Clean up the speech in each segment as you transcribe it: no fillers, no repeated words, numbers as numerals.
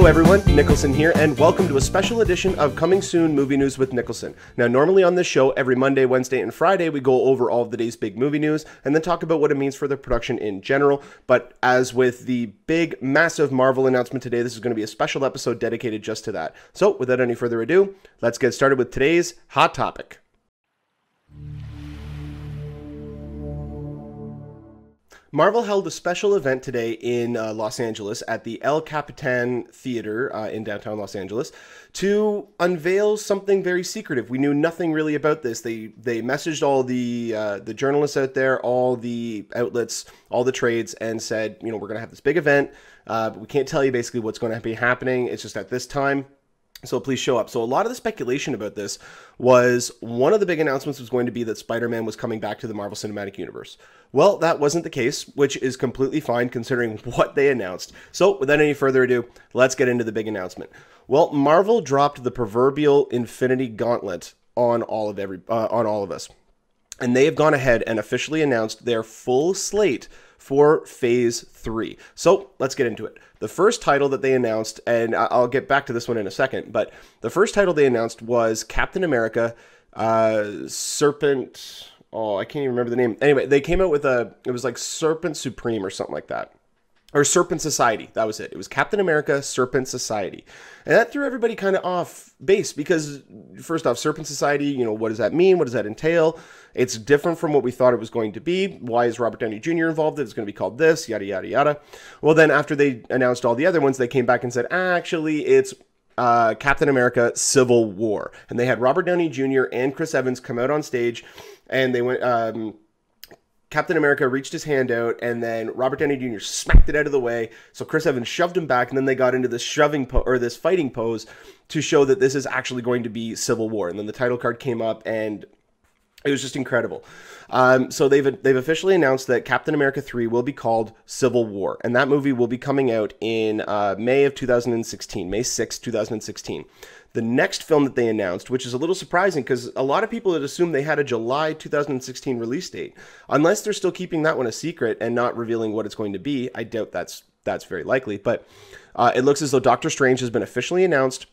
Hello everyone, Niklsun here, and welcome to a special edition of Coming Soon Movie News with Niklsun. Now, normally on this show, every Monday, Wednesday, and Friday, we go over all of the day's big movie news, and then talk about what it means for the production in general. But as with the big, massive Marvel announcement today, this is going to be a special episode dedicated just to that. So, without any further ado, let's get started with today's hot topic. Marvel held a special event today in Los Angeles at the El Capitan Theater in downtown Los Angeles to unveil something very secretive. We knew nothing really about this. They messaged all the journalists out there, all the outlets, all the trades, and said, you know, we're going to have this big event. But we can't tell you basically what's going to be happening. It's just at this time. So please show up. So a lot of the speculation about this was one of the big announcements was going to be that Spider-Man was coming back to the Marvel Cinematic Universe. Well, that wasn't the case, which is completely fine considering what they announced. So without any further ado, let's get into the big announcement. Well, Marvel dropped the proverbial Infinity Gauntlet on all of us. And they have gone ahead and officially announced their full slate for Phase 3. So let's get into it. The first title that they announced, and I'll get back to this one in a second, but the first title they announced was Captain America, Serpent, I can't even remember the name. Anyway, they came out with it was like Serpent Supreme or something like that. Or Serpent Society, that was it. It was Captain America, Serpent Society. And that threw everybody kind of off base because, first off, Serpent Society, you know, what does that mean? What does that entail? It's different from what we thought it was going to be. Why is Robert Downey Jr. involved? It's going to be called this, yada, yada, yada. Well, then after they announced all the other ones, they came back and said, actually, it's Captain America Civil War. And they had Robert Downey Jr. and Chris Evans come out on stage, and they went... Captain America reached his hand out, and then Robert Downey Jr. smacked it out of the way. So Chris Evans shoved him back, and then they got into this this fighting pose to show that this is actually going to be Civil War. And then the title card came up, and it was just incredible. So they've officially announced that Captain America 3 will be called Civil War, and that movie will be coming out in May of 2016, May 6, 2016. The next film that they announced, which is a little surprising because a lot of people had assumed they had a July 2016 release date. Unless they're still keeping that one a secret and not revealing what it's going to be, I doubt that's very likely. But it looks as though Doctor Strange has been officially announced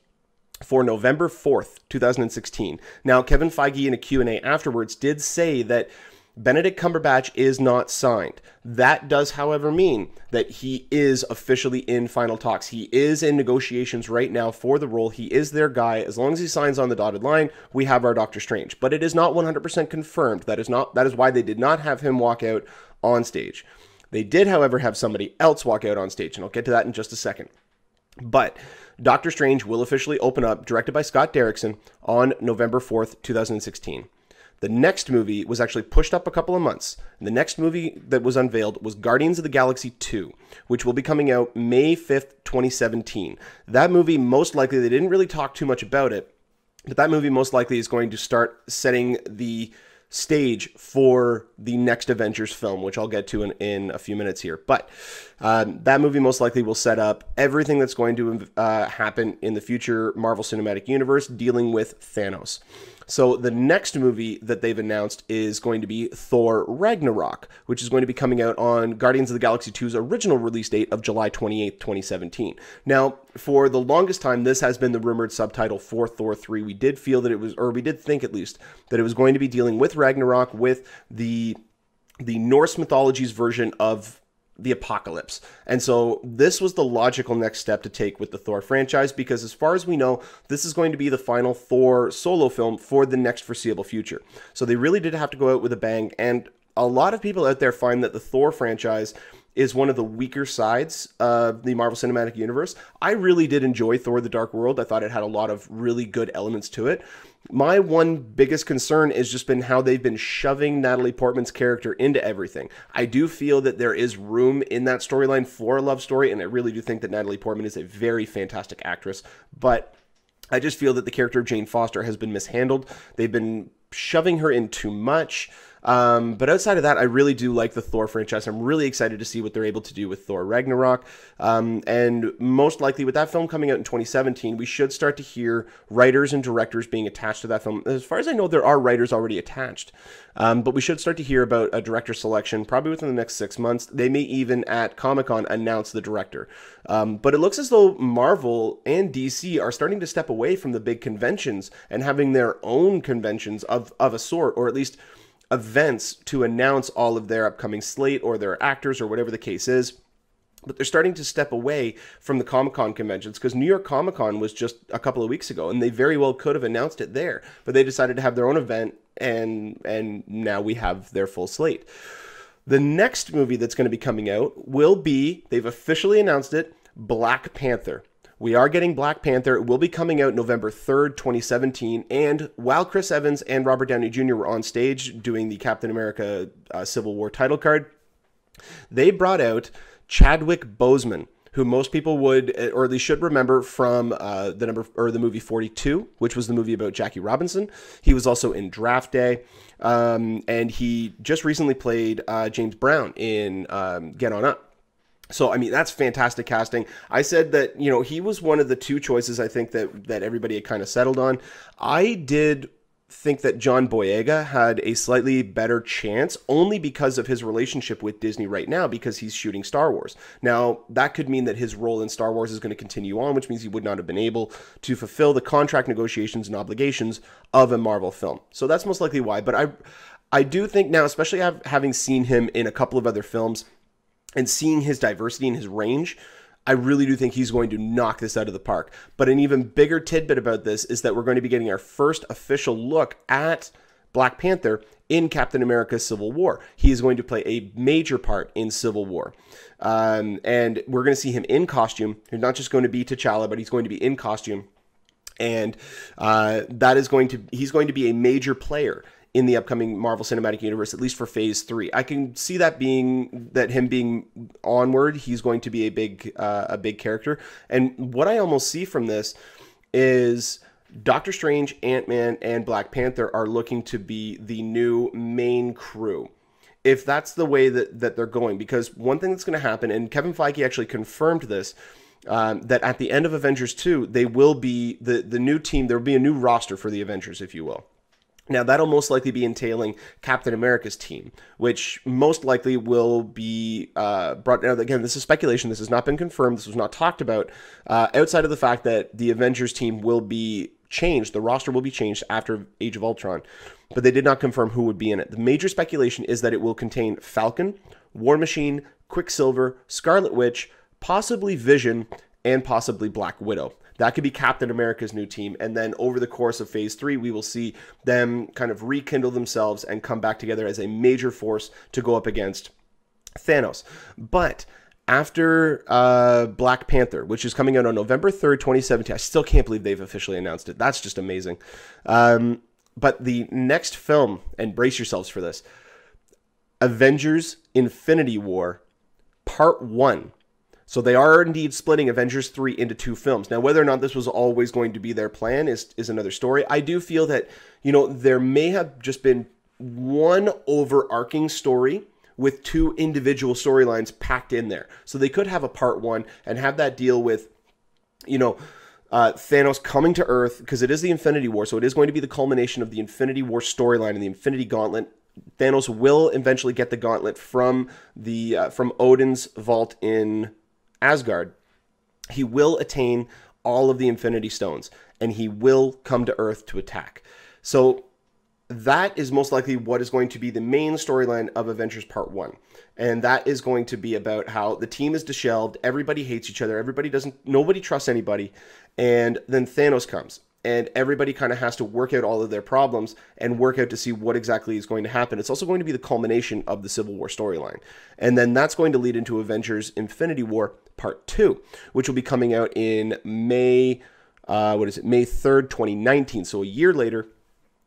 for November 4th, 2016. Now, Kevin Feige in a Q&A afterwards did say that Benedict Cumberbatch is not signed. That does, however, mean that he is officially in final talks. He is in negotiations right now for the role. He is their guy. As long as he signs on the dotted line, we have our Doctor Strange. But it is not 100% confirmed. That is why they did not have him walk out on stage. They did, however, have somebody else walk out on stage, and I'll get to that in just a second. But Doctor Strange will officially open up, directed by Scott Derrickson, on November 4th, 2016. The next movie was actually pushed up a couple of months. And the next movie that was unveiled was Guardians of the Galaxy 2, which will be coming out May 5th, 2017. That movie, most likely, they didn't really talk too much about it, but that movie most likely is going to start setting the stage for the next Avengers film, which I'll get to in a few minutes here. But that movie most likely will set up everything that's going to happen in the future Marvel Cinematic Universe dealing with Thanos. So the next movie that they've announced is going to be Thor Ragnarok, which is going to be coming out on Guardians of the Galaxy 2's original release date of July 28th, 2017. Now, for the longest time, this has been the rumored subtitle for Thor 3. We did feel that it was, or we did think at least, that it was going to be dealing with Ragnarok, with the Norse mythology's version of the apocalypse. And so this was the logical next step to take with the Thor franchise, because as far as we know, this is going to be the final Thor solo film for the next foreseeable future. So they really did have to go out with a bang, and a lot of people out there find that the Thor franchise is one of the weaker sides of the Marvel Cinematic Universe. I really did enjoy Thor: The Dark World. I thought it had a lot of really good elements to it. My one biggest concern has just been how they've been shoving Natalie Portman's character into everything. I do feel that there is room in that storyline for a love story, and I really do think that Natalie Portman is a very fantastic actress, but I just feel that the character of Jane Foster has been mishandled. They've been shoving her in too much. But outside of that, I really do like the Thor franchise. I'm really excited to see what they're able to do with Thor Ragnarok. And most likely with that film coming out in 2017, we should start to hear writers and directors being attached to that film. As far as I know, there are writers already attached. But we should start to hear about a director selection probably within the next 6 months. They may even at Comic-Con announce the director. But it looks as though Marvel and DC are starting to step away from the big conventions and having their own conventions of a sort, or at least events to announce all of their upcoming slate or their actors or whatever the case is. But they're starting to step away from the Comic-Con conventions, because New York Comic-Con was just a couple of weeks ago, and they very well could have announced it there, but they decided to have their own event, and now we have their full slate. The next movie that's going to be coming out will be, they've officially announced it, Black Panther. We are getting Black Panther. It will be coming out November 3rd, 2017. And while Chris Evans and Robert Downey Jr. were on stage doing the Captain America Civil War title card, they brought out Chadwick Boseman, who most people would, or at least should remember from the movie 42, which was the movie about Jackie Robinson. He was also in Draft Day, and he just recently played James Brown in Get On Up. So, I mean, that's fantastic casting. I said that, you know, he was one of the two choices I think that everybody had kind of settled on. I did think that John Boyega had a slightly better chance, only because of his relationship with Disney right now, because he's shooting Star Wars. Now, that could mean that his role in Star Wars is going to continue on, which means he would not have been able to fulfill the contract negotiations and obligations of a Marvel film. So that's most likely why. But I do think now, especially having seen him in a couple of other films, and seeing his diversity and his range, I really do think he's going to knock this out of the park. But an even bigger tidbit about this is that we're going to be getting our first official look at Black Panther in Captain America Civil War. He is going to play a major part in Civil War. And we're going to see him in costume. He's not just going to be T'Challa, but he's going to be in costume. And he's going to be a major player in the upcoming Marvel Cinematic Universe, at least for Phase 3. I can see him being onward, he's going to be a big character. And what I almost see from this is Doctor Strange, Ant-Man, and Black Panther are looking to be the new main crew, if that's the way that they're going. Because one thing that's going to happen, and Kevin Feige actually confirmed this, that at the end of Avengers 2, they will be the new team. There will be a new roster for the Avengers, if you will. Now, that'll most likely be entailing Captain America's team, which most likely will be brought down. Again, this is speculation. This has not been confirmed. This was not talked about, outside of the fact that the Avengers team will be changed. The roster will be changed after Age of Ultron, but they did not confirm who would be in it. The major speculation is that it will contain Falcon, War Machine, Quicksilver, Scarlet Witch, possibly Vision, and possibly Black Widow. That could be Captain America's new team. And then over the course of Phase 3, we will see them kind of rekindle themselves and come back together as a major force to go up against Thanos. But after Black Panther, which is coming out on November 3rd, 2017, I still can't believe they've officially announced it. That's just amazing. But the next film, and brace yourselves for this, Avengers Infinity War Part 1. So they are indeed splitting Avengers 3 into 2 films. Now, whether or not this was always going to be their plan is another story. I do feel that, you know, there may have just been one overarching story with 2 individual storylines packed in there. So they could have a Part 1 and have that deal with, you know, Thanos coming to Earth, because it is the Infinity War. So it is going to be the culmination of the Infinity War storyline and the Infinity Gauntlet. Thanos will eventually get the gauntlet from Odin's vault in Asgard. He will attain all of the Infinity Stones, and he will come to Earth to attack. So that is most likely what is going to be the main storyline of Avengers Part 1. And that is going to be about how the team is disheveled, everybody hates each other, nobody trusts anybody, and then Thanos comes. And everybody kind of has to work out all of their problems and work out to see what exactly is going to happen. It's also going to be the culmination of the Civil War storyline. And then that's going to lead into Avengers Infinity War Part 2, which will be coming out in May 3rd, 2019. So a year later,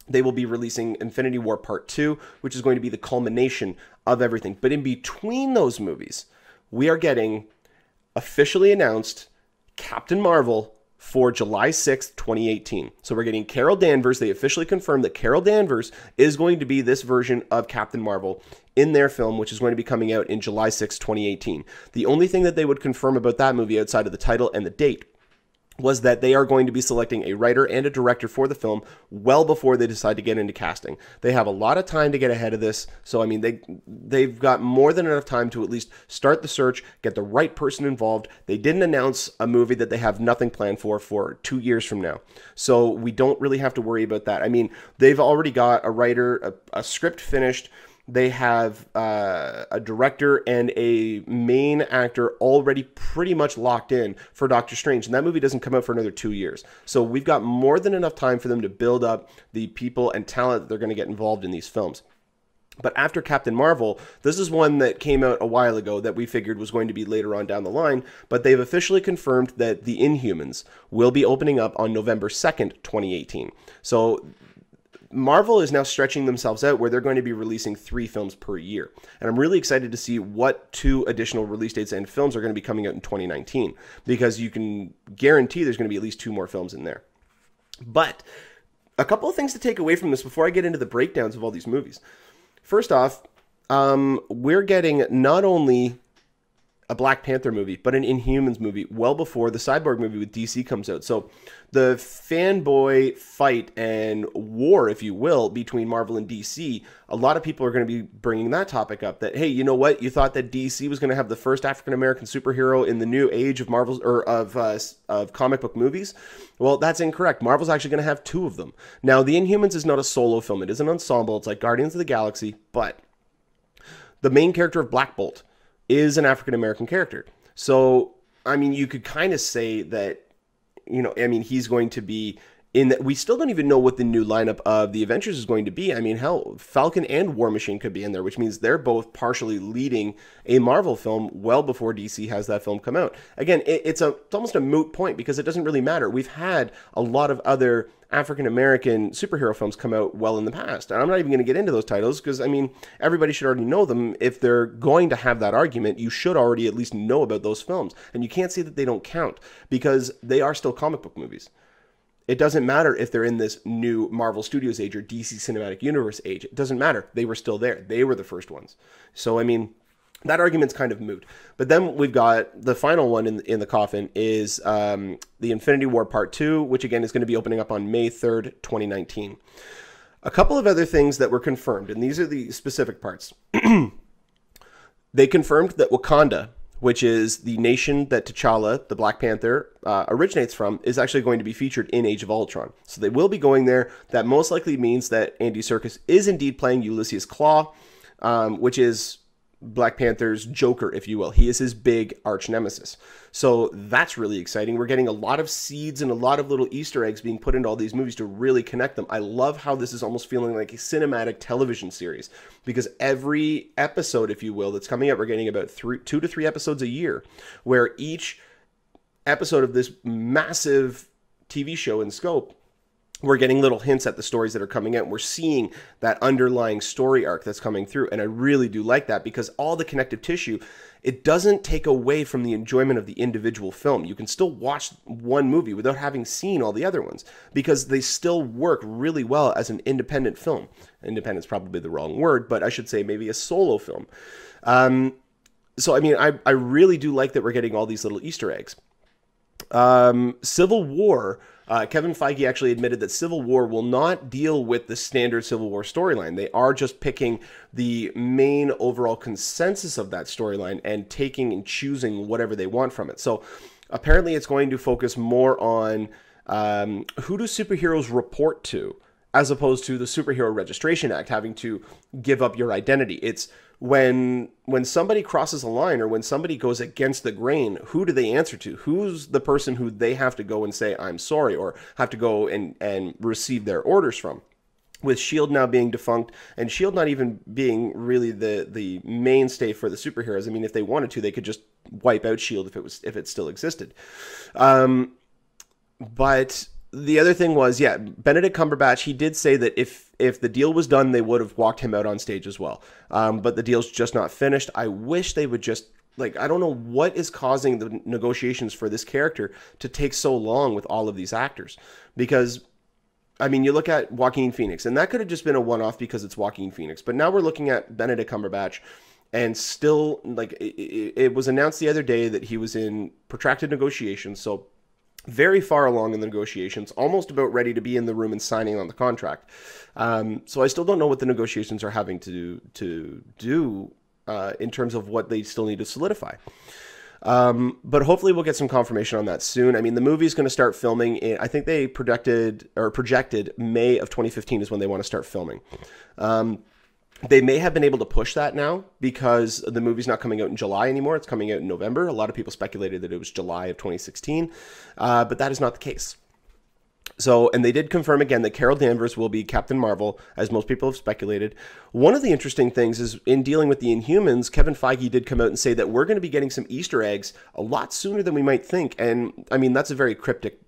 they will be releasing Infinity War Part 2, which is going to be the culmination of everything. But in between those movies, we are getting officially announced Captain Marvel for July 6th, 2018. So we're getting Carol Danvers. They officially confirmed that Carol Danvers is going to be this version of Captain Marvel in their film, which is going to be coming out in July 6th, 2018. The only thing that they would confirm about that movie outside of the title and the date was that they are going to be selecting a writer and a director for the film well before they decide to get into casting. They have a lot of time to get ahead of this, so I mean they've got more than enough time to at least start the search, get the right person involved. They didn't announce a movie that they have nothing planned for 2 years from now, so we don't really have to worry about that. I mean, they've already got a writer, a script finished. They have a director and a main actor already pretty much locked in for Doctor Strange. And that movie doesn't come out for another 2 years. So we've got more than enough time for them to build up the people and talent that they're going to get involved in these films. But after Captain Marvel, this is one that came out a while ago that we figured was going to be later on down the line. But they've officially confirmed that the Inhumans will be opening up on November 2nd, 2018. So Marvel is now stretching themselves out where they're going to be releasing 3 films per year. And I'm really excited to see what 2 additional release dates and films are going to be coming out in 2019, because you can guarantee there's going to be at least 2 more films in there. But a couple of things to take away from this before I get into the breakdowns of all these movies. First off, we're getting not only a Black Panther movie, but an Inhumans movie well before the Cyborg movie with DC comes out. So the fanboy fight and war, if you will, between Marvel and DC, a lot of people are going to be bringing that topic up, that, hey, you know what? You thought that DC was going to have the first African-American superhero in the new age of Marvel's or of comic book movies. Well, that's incorrect. Marvel's actually going to have 2 of them. Now, the Inhumans is not a solo film. It is an ensemble. It's like Guardians of the Galaxy, but the main character of Black Bolt is an African-American character. So, I mean, you could kind of say that, you know, I mean, he's going to be in that. We still don't even know what the new lineup of the Avengers is going to be. I mean, hell, Falcon and War Machine could be in there, which means they're both partially leading a Marvel film well before DC has that film come out. Again, it's almost a moot point because it doesn't really matter. We've had a lot of other African-American superhero films come out well in the past. And I'm not even going to get into those titles because, I mean, everybody should already know them. If they're going to have that argument, you should already at least know about those films. And you can't say that they don't count because they are still comic book movies. It doesn't matter if they're in this new Marvel Studios age or DC Cinematic Universe age. It doesn't matter. They were still there. They were the first ones. So, I mean, that argument's kind of moot. But then we've got the final one in the coffin is the Infinity War Part 2, which again is going to be opening up on May 3rd, 2019. A couple of other things that were confirmed, and these are the specific parts. They confirmed that Wakanda, which is the nation that T'Challa, the Black Panther, originates from, is actually going to be featured in Age of Ultron. So they will be going there. That most likely means that Andy Serkis is indeed playing Ulysses Klaue, which is Black Panther's Joker, if you will. He is his big arch nemesis. So that's really exciting. We're getting a lot of seeds and a lot of little Easter eggs being put into all these movies to really connect them. I love how this is almost feeling like a cinematic television series, because every episode, if you will, that's coming up, we're getting about 2 to 3 episodes a year, where each episode of this massive TV show in scope, we're getting little hints at the stories that are coming out. We're seeing that underlying story arc that's coming through. And I really do like that, because all the connective tissue, it doesn't take away from the enjoyment of the individual film. You can still watch one movie without having seen all the other ones, because they still work really well as an independent film. Independent's probably the wrong word, but I should say maybe a solo film. So, I mean, I really do like that we're getting all these little Easter eggs. Civil War, Kevin Feige actually admitted that Civil War will not deal with the standard Civil War storyline. They are just picking the main overall consensus of that storyline and taking and choosing whatever they want from it. So apparently it's going to focus more on who do superheroes report to, as opposed to the Superhero Registration Act having to give up your identity. It's when somebody crosses a line, or when somebody goes against the grain, who do they answer to? Who's the person who they have to go and say, I'm sorry, or have to go and receive their orders from? With S.H.I.E.L.D. now being defunct, and S.H.I.E.L.D. not even being really the mainstay for the superheroes. I mean, if they wanted to, they could just wipe out S.H.I.E.L.D. if it still existed. But the other thing was, yeah, Benedict Cumberbatch, he did say that if the deal was done, they would have walked him out on stage as well. But the deal's just not finished. I wish they would just like, I don't know what is causing the negotiations for this character to take so long with all of these actors. Because, I mean, you look at Joaquin Phoenix, and that could have just been a one-off because it's Joaquin Phoenix. But now we're looking at Benedict Cumberbatch, and still, like, it was announced the other day that he was in protracted negotiations. So very far along in the negotiations, almost about ready to be in the room and signing on the contract. So I still don't know what the negotiations are having to do in terms of what they still need to solidify. But hopefully we'll get some confirmation on that soon. I mean, the movie's going to start filming in, I think they projected May of 2015 is when they want to start filming. They may have been able to push that now because the movie's not coming out in July anymore. It's coming out in November. A lot of people speculated that it was July of 2016, but that is not the case. So, and they did confirm again that Carol Danvers will be Captain Marvel, as most people have speculated. One of the interesting things is in dealing with the Inhumans, Kevin Feige did come out and say that we're going to be getting some Easter eggs a lot sooner than we might think. And I mean, that's a very cryptic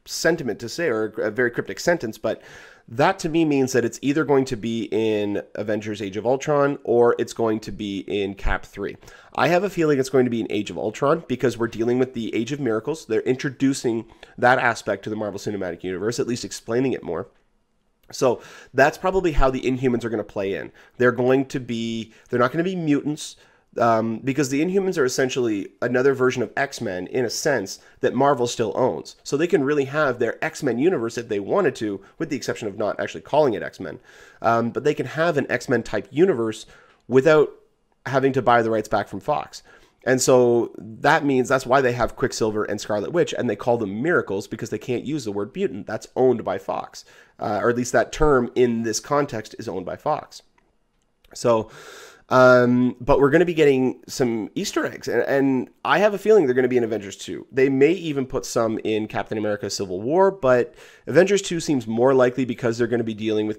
sentiment to say, or a very cryptic sentence, but that to me means that it's either going to be in Avengers Age of Ultron or it's going to be in Cap 3. I have a feeling it's going to be in Age of Ultron because we're dealing with the Age of Miracles. They're introducing that aspect to the Marvel Cinematic Universe, at least explaining it more. So that's probably how the Inhumans are going to play in. They're not going to be mutants. Because the Inhumans are essentially another version of X-Men in a sense that Marvel still owns. So they can really have their X-Men universe if they wanted to, with the exception of not actually calling it X-Men. But they can have an X-Men type universe without having to buy the rights back from Fox. And so that means that's why they have Quicksilver and Scarlet Witch, and they call them miracles because they can't use the word mutant. That's owned by Fox. Or at least that term in this context is owned by Fox. So... but we're going to be getting some Easter eggs, and I have a feeling they're going to be in Avengers 2. They may even put some in Captain America Civil War, but Avengers 2 seems more likely because they're going to be dealing with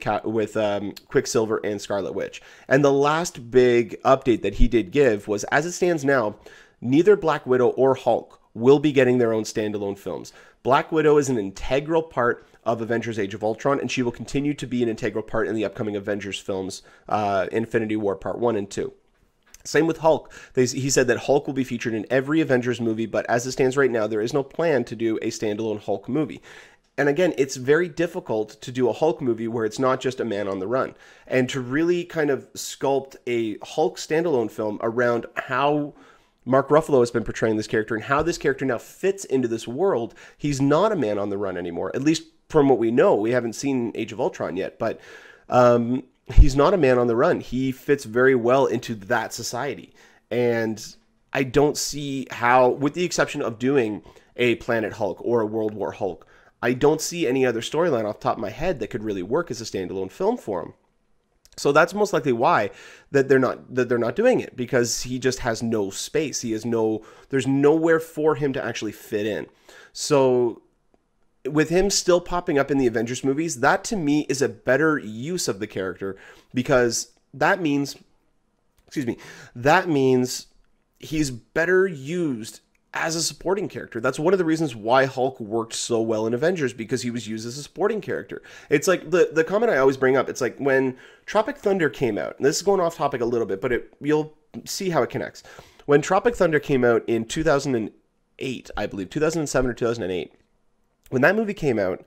Quicksilver and Scarlet Witch. And the last big update that he did give was, as it stands now, neither Black Widow or Hulk will be getting their own standalone films. Black Widow is an integral part of Avengers Age of Ultron, and she will continue to be an integral part in the upcoming Avengers films, Infinity War Part 1 and 2. Same with Hulk. He said that Hulk will be featured in every Avengers movie, but as it stands right now, there is no plan to do a standalone Hulk movie. And again, it's very difficult to do a Hulk movie where it's not just a man on the run. And to really kind of sculpt a Hulk standalone film around how Mark Ruffalo has been portraying this character and how this character now fits into this world. He's not a man on the run anymore, at least from what we know. We haven't seen Age of Ultron yet, but he's not a man on the run. He fits very well into that society. And I don't see how, with the exception of doing a Planet Hulk or a World War Hulk, I don't see any other storyline off the top of my head that could really work as a standalone film for him. So that's most likely why they're not doing it, because he just has no space. There's nowhere for him to actually fit in. So with him still popping up in the Avengers movies, that to me is a better use of the character, because that means he's better used as a supporting character. That's one of the reasons why Hulk worked so well in Avengers, because he was used as a supporting character. It's like the comment I always bring up. It's like when Tropic Thunder came out, and this is going off topic a little bit, but you'll see how it connects. When Tropic Thunder came out in 2008, I believe, 2007 or 2008, when that movie came out,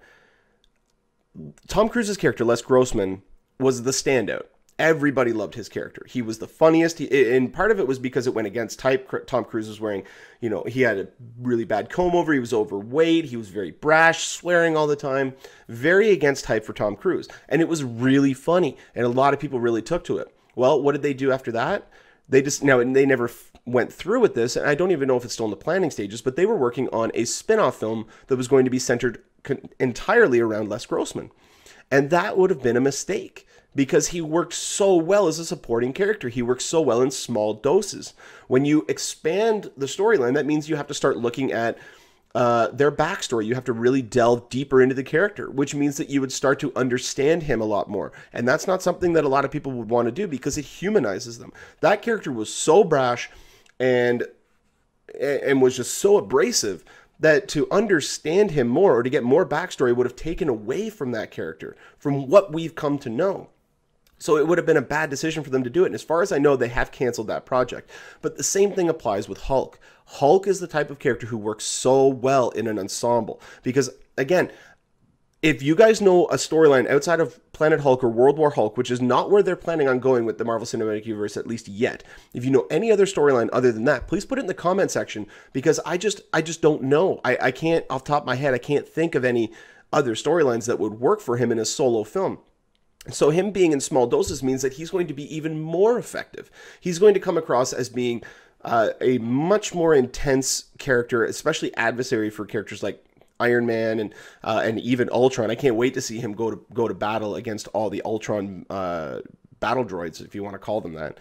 Tom Cruise's character, Les Grossman, was the standout. Everybody loved his character. He was the funniest. And part of it was because it went against type. Tom Cruise was wearing, he had a really bad comb over. He was overweight. He was very brash, swearing all the time. Very against type for Tom Cruise. And it was really funny. And a lot of people really took to it. Well, what did they do after that? They never went through with this. And I don't even know if it's still in the planning stages, but they were working on a spin-off film that was going to be centered entirely around Les Grossman. And that would have been a mistake, because he worked so well as a supporting character. He works so well in small doses. When you expand the storyline, that means you have to start looking at their backstory. You have to really delve deeper into the character, which means that you would start to understand him a lot more. And that's not something that a lot of people would want to do, because it humanizes them. That character was so brash and was just so abrasive that to understand him more, or to get more backstory, would have taken away from that character, from what we've come to know. So it would have been a bad decision for them to do it. And as far as I know, they have canceled that project. But the same thing applies with Hulk. Hulk is the type of character who works so well in an ensemble. Because, again, if you guys know a storyline outside of Planet Hulk or World War Hulk, which is not where they're planning on going with the Marvel Cinematic Universe, at least yet, if you know any other storyline other than that, please put it in the comment section, because I just don't know. I can't, off the top of my head, I can't think of any other storylines that would work for him in a solo film. So him being in small doses means that he's going to be even more effective. He's going to come across as being a much more intense character, especially adversary for characters like Iron Man and even Ultron. I can't wait to see him go to battle against all the Ultron battle droids, if you want to call them that.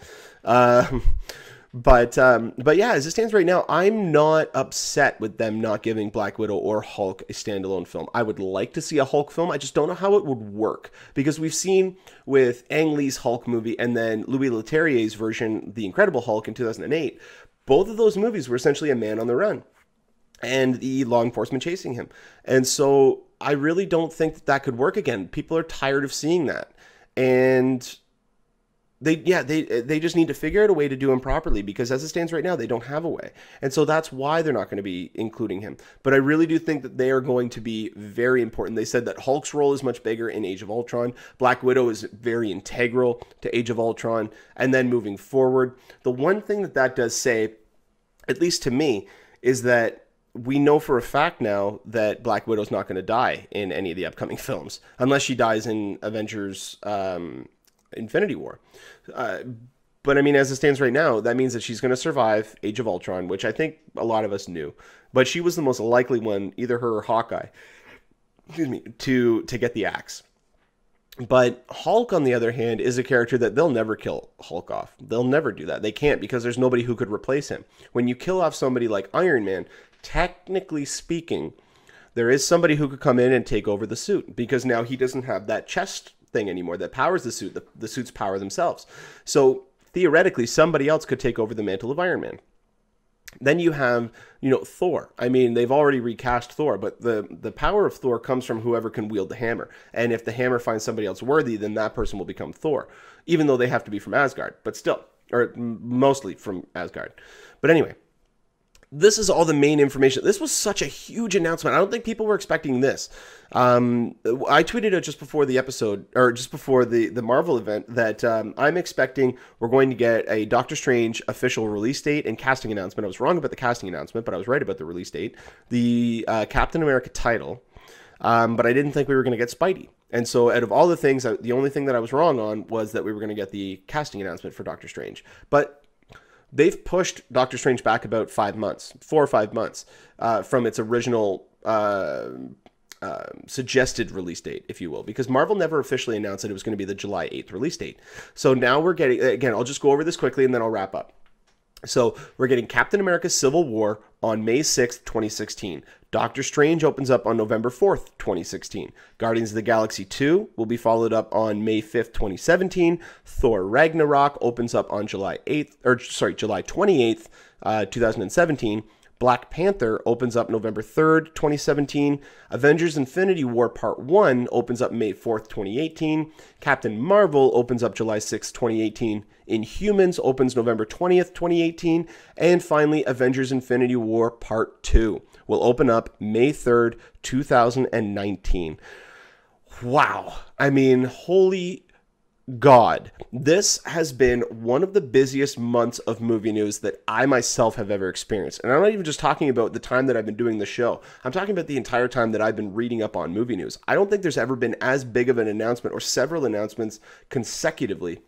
But yeah, as it stands right now, I'm not upset with them not giving Black Widow or Hulk a standalone film. I would like to see a Hulk film. I just don't know how it would work, because we've seen with Ang Lee's Hulk movie and then Louis Leterrier's version, The Incredible Hulk in 2008, both of those movies were essentially a man on the run and the law enforcement chasing him. And so I really don't think that that could work again. People are tired of seeing that. And they just need to figure out a way to do him properly, because as it stands right now, they don't have a way. And so that's why they're not going to be including him. But I really do think that they are going to be very important. They said that Hulk's role is much bigger in Age of Ultron. Black Widow is very integral to Age of Ultron. And then moving forward, the one thing that that does say, at least to me, is that we know for a fact now that Black Widow's not going to die in any of the upcoming films, unless she dies in Avengers Infinity War. But I mean, as it stands right now, that means that she's going to survive Age of Ultron, which I think a lot of us knew. But she was the most likely one, either her or Hawkeye, excuse me, to get the axe. But Hulk, on the other hand, is a character that they'll never kill Hulk off. They'll never do that. They can't, because there's nobody who could replace him. When you kill off somebody like Iron Man, technically speaking, there is somebody who could come in and take over the suit, because now he doesn't have that chest thing anymore that powers the suit. The suits power themselves. So theoretically, somebody else could take over the mantle of Iron Man. Then you have, Thor. I mean, they've already recast Thor, but the power of Thor comes from whoever can wield the hammer. And if the hammer finds somebody else worthy, then that person will become Thor, even though they have to be from Asgard, but still, or mostly from Asgard. But anyway, this is all the main information. This was such a huge announcement. I don't think people were expecting this. I tweeted out just before the episode, or just before the Marvel event, that I'm expecting we're going to get a Doctor Strange official release date and casting announcement. I was wrong about the casting announcement, but I was right about the release date. The Captain America title, but I didn't think we were going to get Spidey. And so out of all the things, the only thing that I was wrong on was that we were going to get the casting announcement for Doctor Strange. But they've pushed Doctor Strange back about 5 months, 4 or 5 months, from its original suggested release date, if you will, because Marvel never officially announced that it was going to be the July 8th release date. So now we're getting, again, I'll just go over this quickly and then I'll wrap up. So we're getting Captain America Civil War on May 6th, 2016. Doctor Strange opens up on November 4th, 2016. Guardians of the Galaxy 2 will be followed up on May 5th, 2017. Thor Ragnarok opens up on July 28th, 2017. Black Panther opens up November 3rd, 2017. Avengers Infinity War Part 1 opens up May 4th, 2018. Captain Marvel opens up July 6th, 2018. Inhumans opens November 20th, 2018. And finally, Avengers Infinity War Part 2 will open up May 3rd, 2019. Wow. I mean, holy God, this has been one of the busiest months of movie news that I myself have ever experienced. And I'm not even just talking about the time that I've been doing the show. I'm talking about the entire time that I've been reading up on movie news. I don't think there's ever been as big of an announcement or several announcements consecutively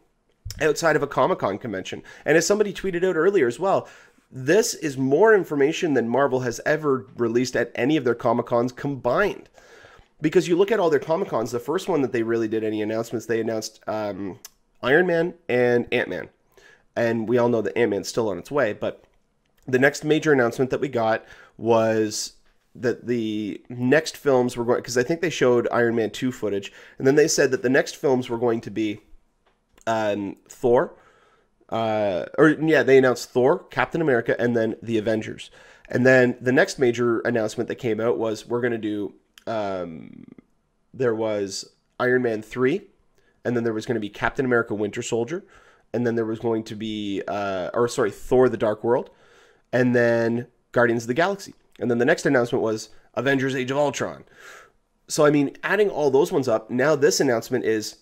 outside of a Comic-Con convention. And as somebody tweeted out earlier as well, this is more information than Marvel has ever released at any of their Comic-Cons combined. Because you look at all their Comic-Cons, the first one that they really did any announcements, they announced Iron Man and Ant-Man. And we all know that Ant-Man's still on its way. But the next major announcement that we got was that the next films were going... Because I think they showed Iron Man 2 footage. And then they said that the next films were going to be Thor. They announced Thor, Captain America, and then the Avengers. And then the next major announcement that came out was we're going to do... there was Iron Man 3, and then there was going to be Captain America Winter Soldier, and then there was going to be, Thor the Dark World, and then Guardians of the Galaxy. And then the next announcement was Avengers Age of Ultron. So, I mean, adding all those ones up, now this announcement is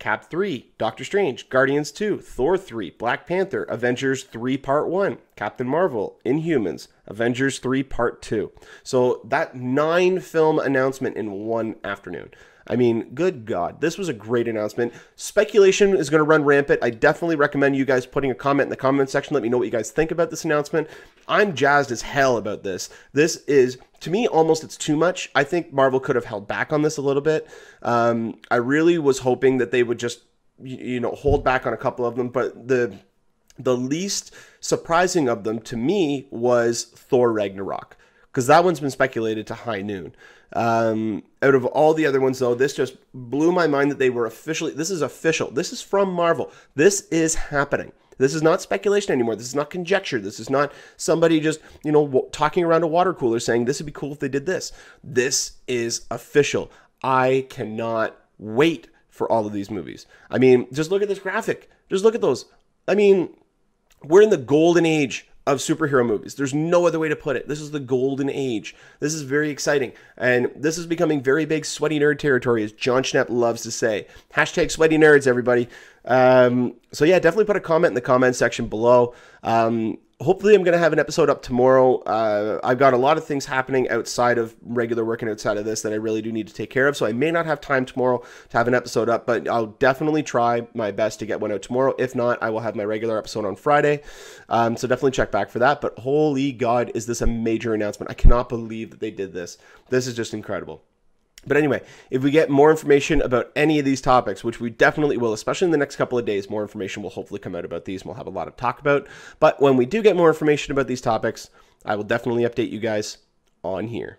Cap 3, Doctor Strange, Guardians 2, Thor 3, Black Panther, Avengers 3 Part 1, Captain Marvel, Inhumans, Avengers 3 Part 2. So that 9-film announcement in one afternoon. I mean, good God, this was a great announcement. Speculation is going to run rampant. I definitely recommend you guys putting a comment in the comment section. Let me know what you guys think about this announcement. I'm jazzed as hell about this. This is, to me, almost it's too much. I think Marvel could have held back on this a little bit. I really was hoping that they would just, hold back on a couple of them. But the least surprising of them to me was Thor Ragnarok, because that one's been speculated to high noon. Out of all the other ones, though, this just blew my mind that they were officially, this is official. This is from Marvel. This is happening. This is not speculation anymore. This is not conjecture. This is not somebody just, talking around a water cooler saying this would be cool if they did this. This is official. I cannot wait for all of these movies. I mean, just look at this graphic. Just look at those. I mean, we're in the golden age of superhero movies. There's no other way to put it. This is the golden age. This is very exciting. And this is becoming very big sweaty nerd territory, as John Schnepp loves to say. Hashtag sweaty nerds, everybody. So yeah, definitely put a comment in the comment section below. Hopefully I'm going to have an episode up tomorrow. I've got a lot of things happening outside of regular work and outside of this that I really do need to take care of. So I may not have time tomorrow to have an episode up, but I'll definitely try my best to get one out tomorrow. If not, I will have my regular episode on Friday. So definitely check back for that. But holy God, is this a major announcement. I cannot believe that they did this. This is just incredible. But anyway, if we get more information about any of these topics, which we definitely will, especially in the next couple of days, more information will hopefully come out about these, and we'll have a lot to talk about. But when we do get more information about these topics, I will definitely update you guys on here.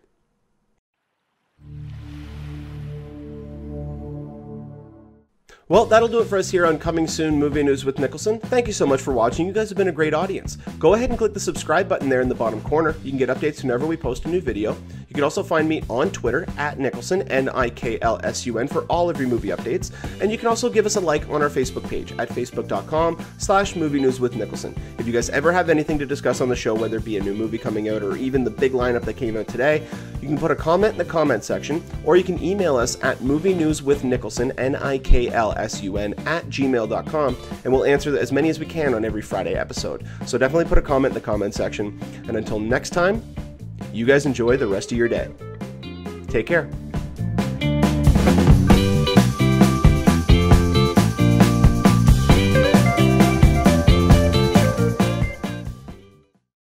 Well, that'll do it for us here on Coming Soon Movie News with Niklsun. Thank you so much for watching. You guys have been a great audience. Go ahead and click the subscribe button there in the bottom corner. You can get updates whenever we post a new video. You can also find me on Twitter at Niklsun, Niklsun, for all of your movie updates. And you can also give us a like on our Facebook page at facebook.com/movie news with Niklsun. If you guys ever have anything to discuss on the show, whether it be a new movie coming out or even the big lineup that came out today, you can put a comment in the comment section, or you can email us at movienewswithniklsun, Niklsun, @gmail.com, and we'll answer as many as we can on every Friday episode. So definitely put a comment in the comment section. And until next time, you guys enjoy the rest of your day. Take care.